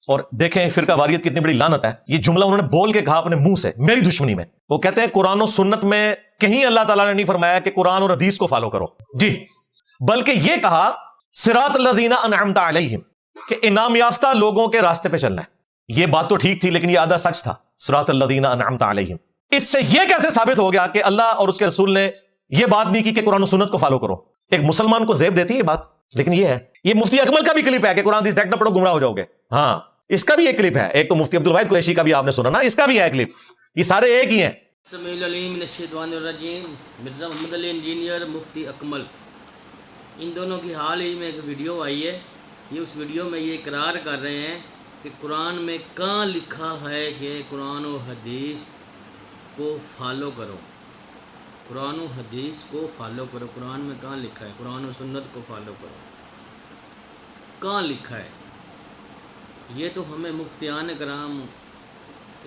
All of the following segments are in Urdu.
اور دیکھیں فرقہ واریت کتنی بڑی لعنت ہے. یہ جملہ انہوں نے بول کے کہا اپنے منہ سے میری دشمنی میں. وہ کہتے ہیں قرآن و سنت میں کہیں اللہ تعالیٰ نے نہیں فرمایا کہ قرآن اور حدیث کو فالو کرو جی، بلکہ یہ کہا صراط الذین انعمت علیہم کہ انعام یافتہ لوگوں کے راستے پہ چلنا ہے. یہ بات تو ٹھیک تھی لیکن یہ آدھا سچ تھا، صراط الذین انعمت علیہم. اس سے یہ کیسے ثابت ہو گیا کہ اللہ اور اس کے رسول نے یہ بات نہیں کی کہ قرآن و سنت کو فالو کرو؟ ایک مسلمان کو زیب دیتی ہے یہ بات. لیکن یہ ہے، یہ مفتی اکمل کا بھی کلپ ہے کہ قرآن حدیث ڈائریکٹ نہ پڑھو گمراہ ہو جاؤ گے. ہاں اس کا بھی ایک کلپ ہے. ایک تو مفتی عبدالواحد قریشی کا بھی آپ نے سنا نا، اس کا بھی ہے کلپ. یہ سارے ایک ہی ہیں. سمیع العلیم من الشیطان الرجیم. مرزا محمد علی انجینئر، مفتی اکمل، ان دونوں کی حال ہی میں ایک ویڈیو آئی ہے. یہ اس ویڈیو میں یہ اقرار کر رہے ہیں کہ قرآن میں کہاں لکھا ہے کہ قرآن و حدیث کو فالو کرو. قرآن و حدیث کو فالو کرو. قرآن میں کہاں لکھا ہے قرآن و سنت کو فالو کرو؟ کہاں لکھا ہے؟ یہ تو ہمیں مفتیان کرام،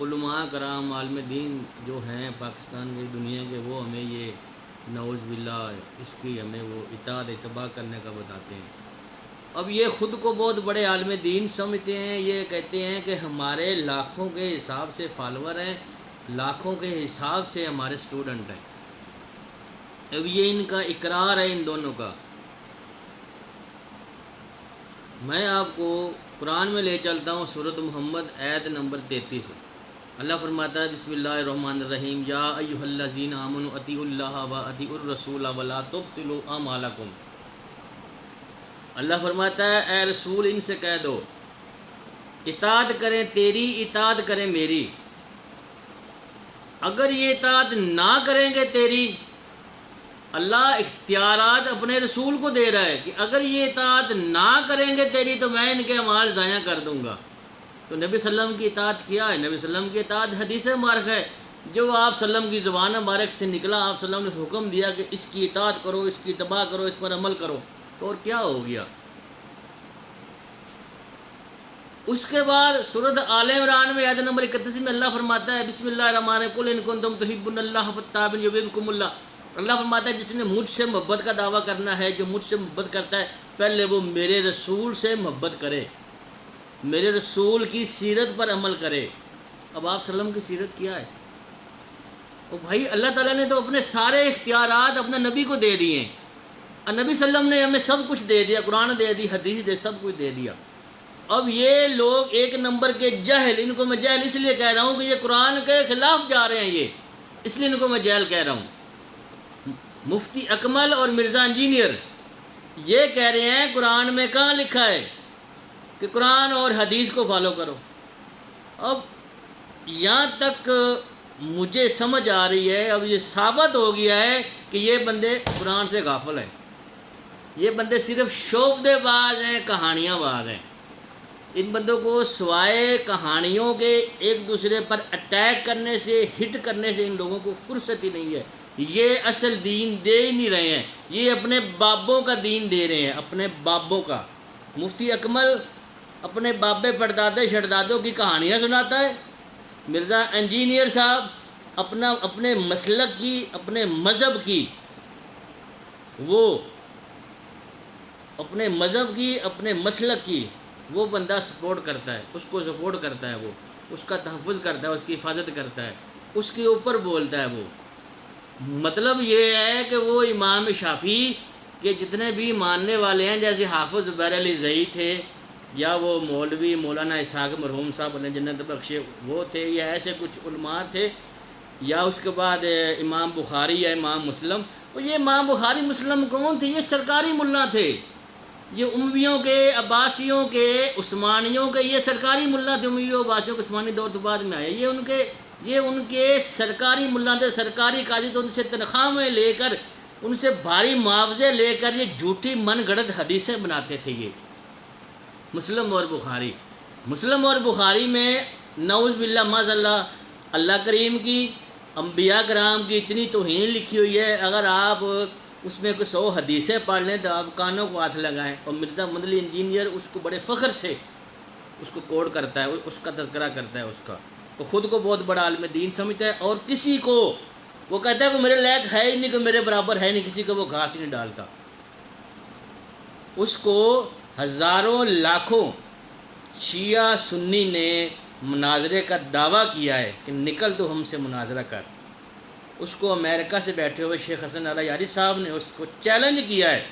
علماء کرام، عالم دین جو ہیں پاکستان کی دنیا کے، وہ ہمیں یہ نعوذ باللہ اس کی ہمیں وہ اطاعت اتباع کرنے کا بتاتے ہیں. اب یہ خود کو بہت بڑے عالم دین سمجھتے ہیں. یہ کہتے ہیں کہ ہمارے لاکھوں کے حساب سے فالوور ہیں، لاکھوں کے حساب سے ہمارے سٹوڈنٹ ہیں. اب یہ ان کا اقرار ہے ان دونوں کا. میں آپ کو قرآن میں لے چلتا ہوں، سورۃ محمد آیت نمبر 33. اللہ فرماتا ہے بسم اللہ الرحمن الرحیم، یا ایھا الذین آمنوا اطیعوا اللہ و اطیعوا الرسول ولا تبطلوا اعمالکم. اللہ فرماتا ہے اے رسول ان سے کہہ دو اطاعت کریں تیری، اطاعت کریں میری. اگر یہ اطاعت نہ کریں گے تیری، اللہ اختیارات اپنے رسول کو دے رہا ہے کہ اگر یہ اطاعت نہ کریں گے تیری تو میں ان کے اعمال ضائع کر دوں گا. تو نبی صلی اللہ علیہ وسلم کی اطاعت کیا ہے؟ نبی صلی اللہ علیہ وسلم کی اطاعت حدیث مبارک ہے. جو آپ صلی اللہ علیہ وسلم کی زبان مبارک سے نکلا، آپ صلی اللہ علیہ وسلم نے حکم دیا کہ اس کی اطاعت کرو، اس کی اتباع کرو، اس پر عمل کرو. تو اور کیا ہو گیا؟ اس کے بعد سورۃ آل عمران میں آیت نمبر 31 میں اللہ فرماتا ہے بسم اللہ الرحمن الرحیم، قل ان کنتم تحبون اللہ فاتبعونی یحببکم اللہ. اللہ فرماتا ہے جس نے مجھ سے محبت کا دعویٰ کرنا ہے، جو مجھ سے محبت کرتا ہے، پہلے وہ میرے رسول سے محبت کرے، میرے رسول کی سیرت پر عمل کرے. اب آپ صلی اللہ علیہ وسلم کی سیرت کیا ہے؟ اور بھائی اللہ تعالیٰ نے تو اپنے سارے اختیارات اپنے نبی کو دے دیے ہیں. اور نبی صلی اللہ علیہ وسلم نے ہمیں سب کچھ دے دیا، قرآن دے دی، حدیث دے، سب کچھ دے دیا. اب یہ لوگ ایک نمبر کے جہل، ان کو میں جہل اس لیے کہہ رہا ہوں کہ یہ قرآن کے خلاف جا رہے ہیں، یہ اس لیے ان کو میں جہل کہہ رہا ہوں. مفتی اکمل اور مرزا انجینئر یہ کہہ رہے ہیں قرآن میں کہاں لکھا ہے کہ قرآن اور حدیث کو فالو کرو. اب یہاں تک مجھے سمجھ آ رہی ہے، اب یہ ثابت ہو گیا ہے کہ یہ بندے قرآن سے غافل ہیں. یہ بندے صرف شعبدے باز ہیں، کہانیاں باز ہیں. ان بندوں کو سوائے کہانیوں کے ایک دوسرے پر اٹیک کرنے سے، ہٹ کرنے سے ان لوگوں کو فرصت ہی نہیں ہے. یہ اصل دین دے ہی نہیں رہے ہیں، یہ اپنے بابوں کا دین دے رہے ہیں، اپنے بابوں کا. مفتی اکمل اپنے بابے پردادے شردادوں کی کہانیاں سناتا ہے. مرزا انجینئر صاحب اپنے مسلک کی، اپنے مذہب کی، وہ اپنے مذہب کی، اپنے مسلک کی وہ بندہ سپورٹ کرتا ہے، اس کو سپورٹ کرتا ہے، وہ اس کا تحفظ کرتا ہے، اس کی حفاظت کرتا ہے، اس کے اوپر بولتا ہے. وہ مطلب یہ ہے کہ وہ امام شافعی کے جتنے بھی ماننے والے ہیں، جیسے حافظ زبیر علی زئی تھے، یا وہ مولوی مولانا اسحاق مرحوم صاحب نے جنت بخشے وہ تھے، یا ایسے کچھ علماء تھے، یا اس کے بعد امام بخاری یا امام مسلم. اور یہ امام بخاری مسلم کون تھے؟ یہ سرکاری ملا تھے. یہ امویوں کے، عباسیوں کے، عثمانیوں کے یہ سرکاری ملا تھے. امویوں، عباسیوں کے عثمانی دور تو بعد میں آئے. یہ ان کے سرکاری ملا تھے، سرکاری قاضی. تو ان سے تنخواہیں لے کر، ان سے بھاری معاوضے لے کر یہ جھوٹی من گھڑت حدیثیں بناتے تھے. یہ مسلم اور بخاری، مسلم اور بخاری میں نعوذ باللہ معاذ اللہ، اللہ کریم کی، انبیاء کرام کی اتنی توہین لکھی ہوئی ہے. اگر آپ اس میں کوئی 100 حدیثیں پڑھ لیں تو آپ کانوں کو ہاتھ لگائیں. اور مرزا محمد علی انجینئر اس کو بڑے فخر سے اس کو کوٹ کرتا ہے، اس کا تذکرہ کرتا ہے. اس کا وہ خود کو بہت بڑا عالم دین سمجھتا ہے، اور کسی کو وہ کہتا ہے کہ میرے لائق ہے ہی نہیں، کہ میرے برابر ہے نہیں، کسی کو وہ گھاس ہی نہیں ڈالتا. اس کو ہزاروں لاکھوں شیعہ سنی نے مناظرے کا دعویٰ کیا ہے کہ نکل تو ہم سے مناظرہ کر، اس کو امریکہ سے بیٹھے ہوئے شیخ حسن علی یاری صاحب نے اس کو چیلنج کیا ہے،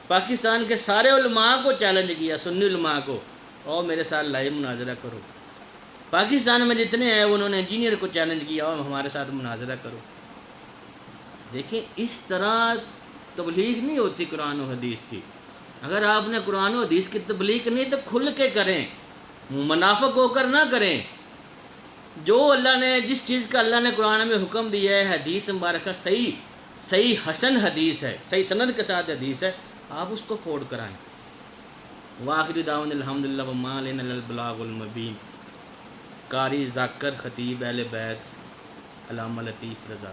پاکستان کے سارے علماء کو چیلنج کیا، سنی علماء کو، اور میرے ساتھ لائیو مناظرہ کرو۔ پاکستان میں جتنے ہیں انہوں نے انجینئر کو چیلنج کیا اور ہمارے ساتھ مناظرہ کرو۔ دیکھیں اس طرح تبلیغ نہیں ہوتی قرآن و حدیث کی۔ اگر آپ نے قرآن و حدیث کی تبلیغ کرنی تو کھل کے کریں، منافق ہو کر نہ کریں۔ جو اللہ نے جس چیز کا اللہ نے قرآن میں حکم دیا ہے، حدیث مبارکہ صحیح حسن حدیث ہے، صحیح سند کے ساتھ حدیث ہے، آپ اس کو کوڈ کرائیں۔ وآخر دعوانا الحمدللہ وما علینا الا البلاغ المبین۔ قاری ذاکر خطیب اہل بیت علامہ لطیف رضا۔